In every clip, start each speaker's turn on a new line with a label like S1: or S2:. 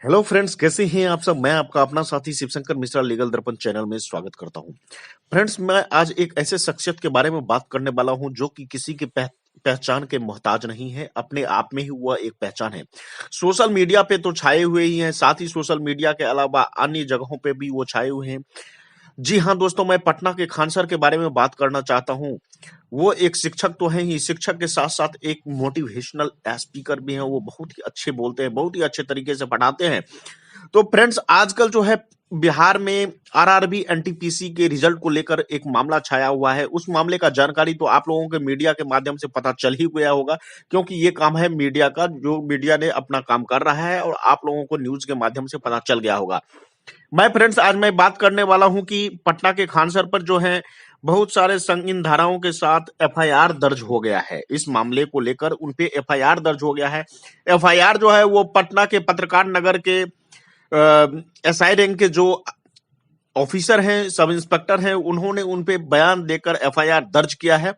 S1: Hello friends, कैसे हैं आप सब। मैं आपका अपना साथी शिवशंकर मिश्रा लीगल दर्पण चैनल में स्वागत करता हूं। फ्रेंड्स, मैं आज एक ऐसे शख्सियत के बारे में बात करने वाला हूं जो कि किसी के पहचान के मोहताज नहीं है। अपने आप में ही वह एक पहचान है। सोशल मीडिया पे तो छाए हुए ही हैं, साथ ही सोशल मीडिया के अलावा अन्य जगहों पे भी वो छाए हुए हैं। जी हाँ दोस्तों, मैं पटना के खान सर के बारे में बात करना चाहता हूँ। वो एक शिक्षक तो हैं ही, शिक्षक के साथ साथ एक मोटिवेशनल स्पीकर भी हैं। वो बहुत ही अच्छे बोलते हैं, बहुत ही अच्छे तरीके से पढ़ाते हैं। तो फ्रेंड्स, आजकल जो है बिहार में आरआरबी एनटीपीसी के रिजल्ट को लेकर एक मामला छाया हुआ है। उस मामले का जानकारी तो आप लोगों के मीडिया के माध्यम से पता चल ही गया होगा, क्योंकि ये काम है मीडिया का। जो मीडिया ने अपना काम कर रहा है और आप लोगों को न्यूज के माध्यम से पता चल गया होगा। आज मैं बात करने वाला हूं कि पटना के खान सर पर जो है बहुत सारे संगीन धाराओं के साथ एफआईआर दर्ज हो गया है। इस मामले को लेकर उन पे एफआईआर दर्ज हो गया है। एफआईआर जो है वो पटना के पत्रकार नगर के एसआई रैंक के जो ऑफिसर हैं, सब इंस्पेक्टर हैं, उन्होंने उन पे बयान देकर एफआईआर दर्ज किया है।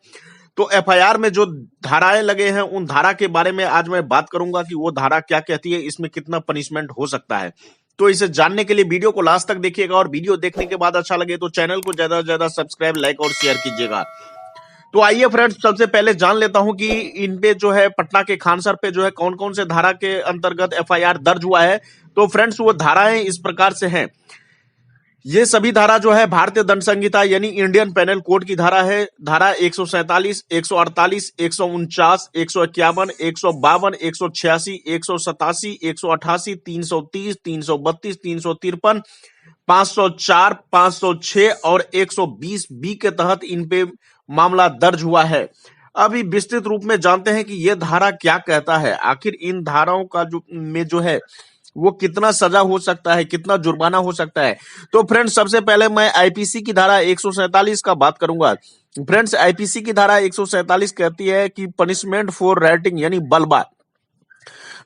S1: तो एफआईआर में जो धाराएं लगे हैं उन धारा के बारे में आज मैं बात करूंगा कि वो धारा क्या कहती है, इसमें कितना पनिशमेंट हो सकता है। तो इसे जानने के लिए वीडियो को लास्ट तक देखिएगा और वीडियो देखने के बाद अच्छा लगे तो चैनल को ज्यादा से ज्यादा सब्सक्राइब, लाइक और शेयर कीजिएगा। तो आइए फ्रेंड्स, सबसे पहले जान लेता हूं कि इन पे जो है पटना के खान सर पे जो है कौन कौन से धारा के अंतर्गत एफआईआर दर्ज हुआ है। तो फ्रेंड्स, वो धाराएं इस प्रकार से हैं। ये सभी धारा जो है भारतीय दंड संहिता यानी इंडियन पेनल कोड की धारा है। धारा 147, 148, 149, 151, 152, 186, 187, 188, 330, 332, 353, 504, 506 और 120 बी के तहत इन पे मामला दर्ज हुआ है। अभी विस्तृत रूप में जानते हैं कि यह धारा क्या कहता है। आखिर इन धाराओं का जो है वो कितना सजा हो सकता है, कितना जुर्माना हो सकता है। तो फ्रेंड्स, सबसे पहले मैं आईपीसी की धारा 147 का बात करूंगा। फ्रेंड्स, आईपीसी की धारा 147 कहती है कि पनिशमेंट फॉर राइटिंग यानी बलवा,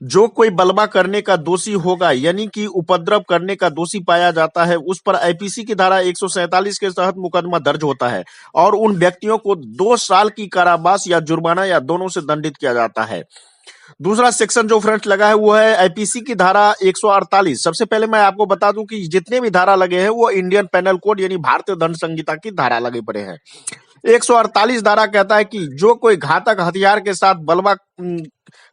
S1: जो कोई बलवा करने का दोषी होगा यानी कि उपद्रव करने का दोषी पाया जाता है, उस पर आईपीसी की धारा 147 के तहत मुकदमा दर्ज होता है और उन व्यक्तियों को 2 साल की कारावास या जुर्माना या दोनों से दंडित किया जाता है। दूसरा सेक्शन जो फ्रेंड्स लगा है वो है आईपीसी की धारा 148। सबसे पहले मैं आपको बता दूं कि जितने भी धारा लगे हैं वो इंडियन पेनल कोड यानी भारतीय दंड संहिता की धारा लगे पड़े हैं। 148 धारा कहता है कि जो कोई घातक हथियार के साथ बलवा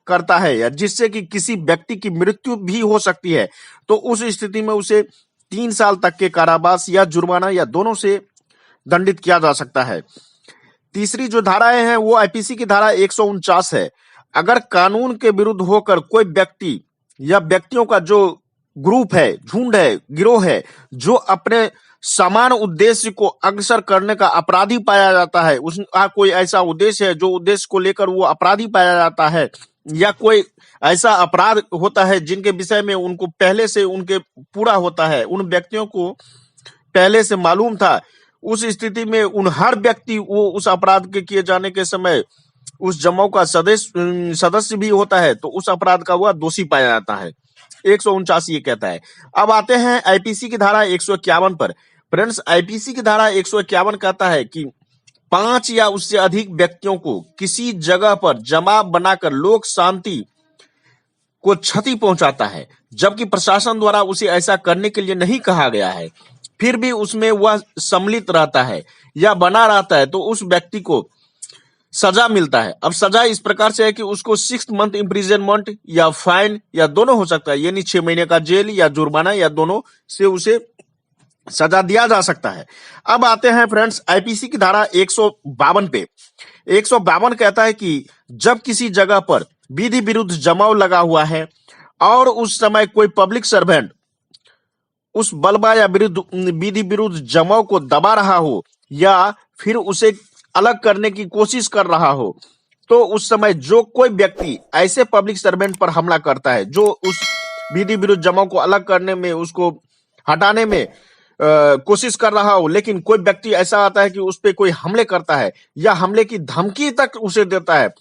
S1: करता है या जिससे कि किसी व्यक्ति की मृत्यु भी हो सकती है, तो उस स्थिति में उसे 3 साल तक के कारावास या जुर्माना या दोनों से दंडित किया जा सकता है। तीसरी जो धाराएं हैं वो आईपीसी की धारा 149 है। अगर कानून के विरुद्ध होकर कोई व्यक्ति या व्यक्तियों का जो ग्रुप है, झुंड है, गिरोह है, जो अपने समान उद्देश्य को अग्रसर करने का अपराधी पाया जाता है, उसका कोई ऐसा उद्देश्य है जो उद्देश्य को लेकर वो अपराधी पाया जाता है, या कोई ऐसा अपराध होता है जिनके विषय में उनको पहले से उनके पूरा होता है, उन व्यक्तियों को पहले से मालूम था, उस स्थिति में उन हर व्यक्ति वो उस अपराध के किए जाने के समय उस जमाव का सदस्य भी होता है, तो उस अपराध का वह दोषी पाया जाता है। 149 ये कहता है। अब आते हैं आईपीसी की धारा 151 पर। फ्रेंड्स, आईपीसी की धारा 151 कहता है कि 5 या उससे अधिक व्यक्तियों को किसी जगह पर जमाव बनाकर लोक शांति को क्षति पहुंचाता है, जबकि प्रशासन द्वारा उसे ऐसा करने के लिए नहीं कहा गया है, फिर भी उसमें वह सम्मिलित रहता है या बना रहता है, तो उस व्यक्ति को सजा मिलता है। अब सजा इस प्रकार से है कि उसको 6 मंथ इम्प्रिजनमेंट या फाइन या दोनों हो सकता है, यानी 6 महीने का जेल या जुर्माना या दोनों से उसे सजा दिया जा सकता है। अब आते हैं फ्रेंड्स आईपीसी की धारा 152 पे। 152 कहता है कि जब किसी जगह पर विधि विरुद्ध जमाव लगा हुआ है और उस समय कोई पब्लिक सर्वेंट उस बलवा या विधि विरुद्ध जमाव को दबा रहा हो या फिर उसे अलग करने की कोशिश कर रहा हो, तो उस समय जो कोई व्यक्ति ऐसे पब्लिक सर्वेंट पर हमला करता है जो उस विधि विरुद्ध जमाव को अलग करने में, उसको हटाने में कोशिश कर रहा हो, लेकिन कोई व्यक्ति ऐसा आता है कि उस पर कोई हमले करता है या हमले की धमकी तक उसे देता है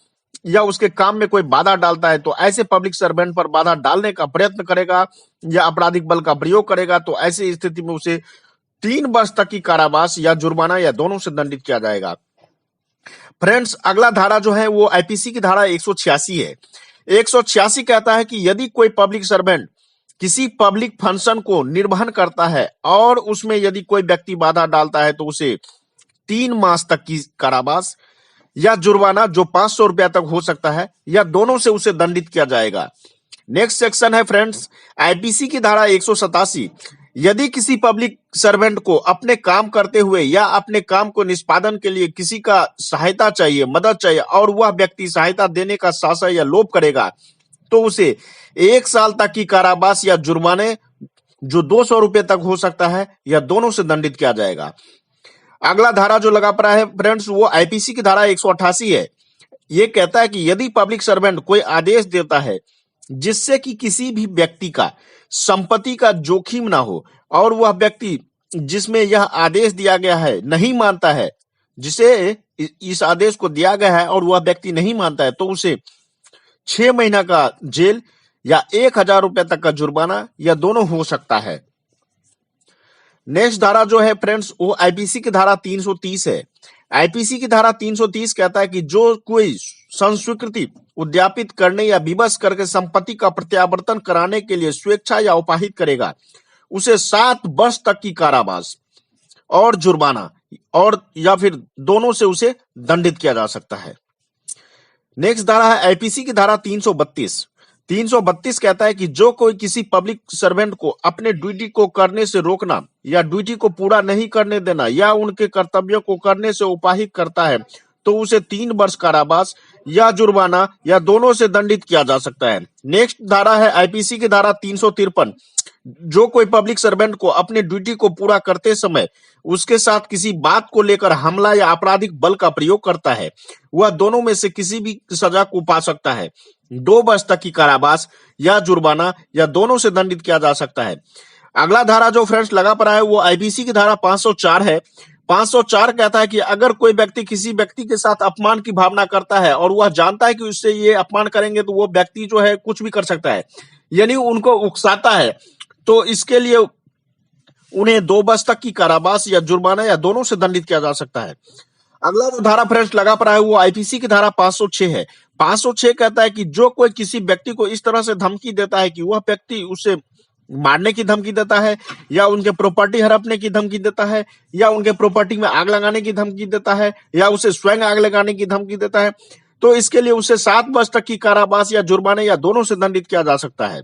S1: या उसके काम में कोई बाधा डालता है, तो ऐसे पब्लिक सर्वेंट पर बाधा डालने का प्रयत्न करेगा या आपराधिक बल का प्रयोग करेगा, तो ऐसी स्थिति में उसे 3 वर्ष तक की कारावास या जुर्माना या दोनों से दंडित किया जाएगा। फ्रेंड्स, अगला धारा जो है वो आईपीसी की धारा 186 है। 186 कहता है कि यदि कोई पब्लिक सर्वेंट किसी पब्लिक फंक्शन को निर्वहन करता है और उसमें यदि कोई व्यक्ति बाधा डालता है तो उसे 3 मास तक की कारावास या जुर्माना जो 500 रुपया तक हो सकता है या दोनों से उसे दंडित किया जाएगा। नेक्स्ट सेक्शन है फ्रेंड्स आईपीसी की धारा 187। यदि किसी पब्लिक सर्वेंट को अपने काम करते हुए या अपने काम को निष्पादन के लिए किसी का सहायता चाहिए, मदद चाहिए और वह व्यक्ति सहायता देने का साहस या लोभ करेगा तो उसे 1 साल तक की कारावास या जुर्माने जो 200 रुपए तक हो सकता है या दोनों से दंडित किया जाएगा। अगला धारा जो लगा पड़ा है फ्रेंड्स वो आईपीसी की धारा 188 है। ये कहता है कि यदि पब्लिक सर्वेंट कोई आदेश देता है जिससे कि किसी भी व्यक्ति का संपत्ति का जोखिम ना हो और वह व्यक्ति जिसमें यह आदेश दिया गया है नहीं मानता है, जिसे इस आदेश को दिया गया है और वह व्यक्ति नहीं मानता है तो उसे 6 महीना का जेल या 1000 रुपए तक का जुर्माना या दोनों हो सकता है। नेक्स्ट धारा जो है फ्रेंड्स वो आईपीसी की धारा 330 है। आईपीसी की धारा 330 कहता है कि जो कोई संस्वीकृति उद्यापित करने या विवश करके संपत्ति का प्रत्यावर्तन कराने के लिए स्वेच्छा या उपाहित करेगा उसे 7 वर्ष तक की कारावास और जुर्माना और या फिर दोनों से उसे दंडित किया जा सकता है। नेक्स्ट धारा है आईपीसी की धारा 332। 332 कहता है कि जो कोई किसी पब्लिक सर्वेंट को अपने ड्यूटी को करने से रोकना या ड्यूटी को पूरा नहीं करने देना या उनके कर्तव्यों को करने से उपाहित करता है तो उसे 3 वर्ष कारावास या जुर्माना या दोनों से दंडित किया जा सकता है। नेक्स्ट धारा है आईपीसी की धारा 353। जो कोई पब्लिक सर्वेंट को अपने ड्यूटी को पूरा करते समय उसके साथ किसी बात को लेकर हमला या आपराधिक बल का प्रयोग करता है वह दोनों में से किसी भी सजा को पा सकता है। 2 वर्ष तक की कारावास या जुर्माना या दोनों से दंडित किया जा सकता है। अगला धारा जो फ्रेंड्स लगा पड़ा है वो आईपीसी की धारा 504 है। 504 कहता है कि अगर कोई व्यक्ति किसी व्यक्ति के साथ अपमान की भावना करता है और वह जानता है कि उससे ये अपमान करेंगे तो वो व्यक्ति जो है कुछ भी कर सकता है, यानी उनको उकसाता है, तो इसके लिए उन्हें 2 वर्ष तक की कारावास या जुर्माना या दोनों से दंडित किया जा सकता है। अगला जो धारा फ्रेंड्स लगा पड़ा है वो आईपीसी की धारा 506 है। 506 कहता है कि जो कोई किसी व्यक्ति को इस तरह से धमकी देता है कि वह व्यक्ति उसे मारने की धमकी देता है या उनके प्रॉपर्टी हड़पने की धमकी देता है या उनके प्रॉपर्टी में आग लगाने की धमकी देता है या उसे स्वयं आग लगाने की धमकी देता है तो इसके लिए उसे 7 वर्ष तक की कारावास या जुर्माने या दोनों से दंडित किया जा सकता है।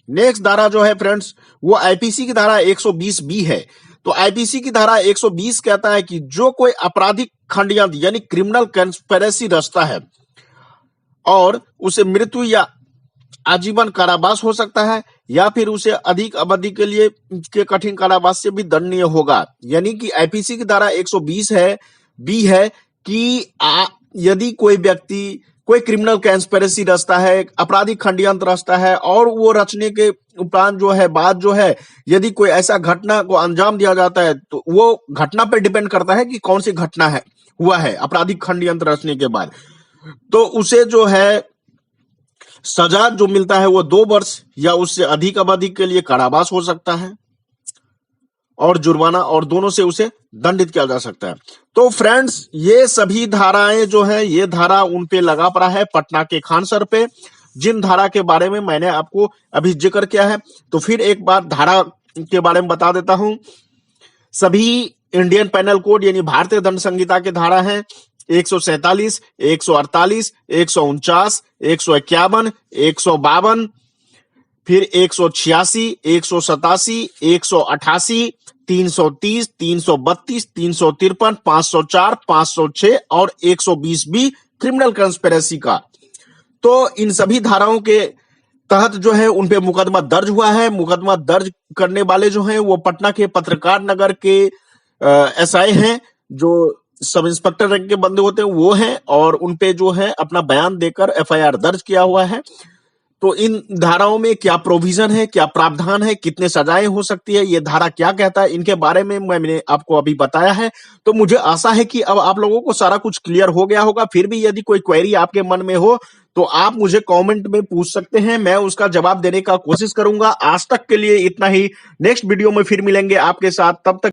S1: नेक्स्ट धारा जो है फ्रेंड्स वो आईपीसी की धारा 120 बी है। तो आईपीसी की धारा 120 कहता है कि जो कोई आपराधिक खंडयंत्र यानी क्रिमिनल कंस्पिरेसी रचता है और उसे मृत्यु या आजीवन कारावास हो सकता है या फिर उसे अधिक अवधि के लिए के कठिन कारावास से भी दंडनीय होगा। यानी कि आईपीसी की धारा 120 है बी है कि यदि कोई व्यक्ति कोई क्रिमिनल कंस्पिरेसी रचता है, आपराधिक खंडयंत्र रचता है और वो रचने के उपरांत जो है बाद जो है यदि कोई ऐसा घटना को अंजाम दिया जाता है तो वो घटना पर डिपेंड करता है कि कौन सी घटना है हुआ है आपराधिक खंडयंत्र रचने के बाद, तो उसे जो है सजा जो मिलता है वो 2 वर्ष या उससे अधिक अवधि के लिए कारावास हो सकता है और जुर्माना और दोनों से उसे दंडित किया जा सकता है। तो फ्रेंड्स ये सभी धाराएं जो है ये धारा उन पे लगा पड़ा है पटना के खान सर पे, जिन धारा के बारे में मैंने आपको अभी जिक्र किया है। तो फिर एक बार धारा के बारे में बता देता हूं। सभी इंडियन पेनल कोड यानी भारतीय दंड संहिता के धारा है 147, 148, 149, 151, 152, फिर 186, 187, 188, 330, 332, 353, 504, 506 और 120 भी क्रिमिनल कंस्पिरेसी का। तो इन सभी धाराओं के तहत जो है उन पे मुकदमा दर्ज हुआ है। मुकदमा दर्ज करने वाले जो हैं वो पटना के पत्रकार नगर के एसआई हैं, जो सब इंस्पेक्टर रैंक के बंदे होते हैं वो हैं और उन पे जो है अपना बयान देकर एफआईआर दर्ज किया हुआ है। तो इन धाराओं में क्या प्रोविजन है, क्या प्रावधान है, कितने सजाएं हो सकती है, ये धारा क्या कहता है, इनके बारे में मैंने आपको अभी बताया है। तो मुझे आशा है कि अब आप लोगों को सारा कुछ क्लियर हो गया होगा। फिर भी यदि कोई क्वेरी आपके मन में हो तो आप मुझे कमेंट में पूछ सकते हैं, मैं उसका जवाब देने का कोशिश करूंगा। आज तक के लिए इतना ही। नेक्स्ट वीडियो में फिर मिलेंगे आपके साथ, तब तक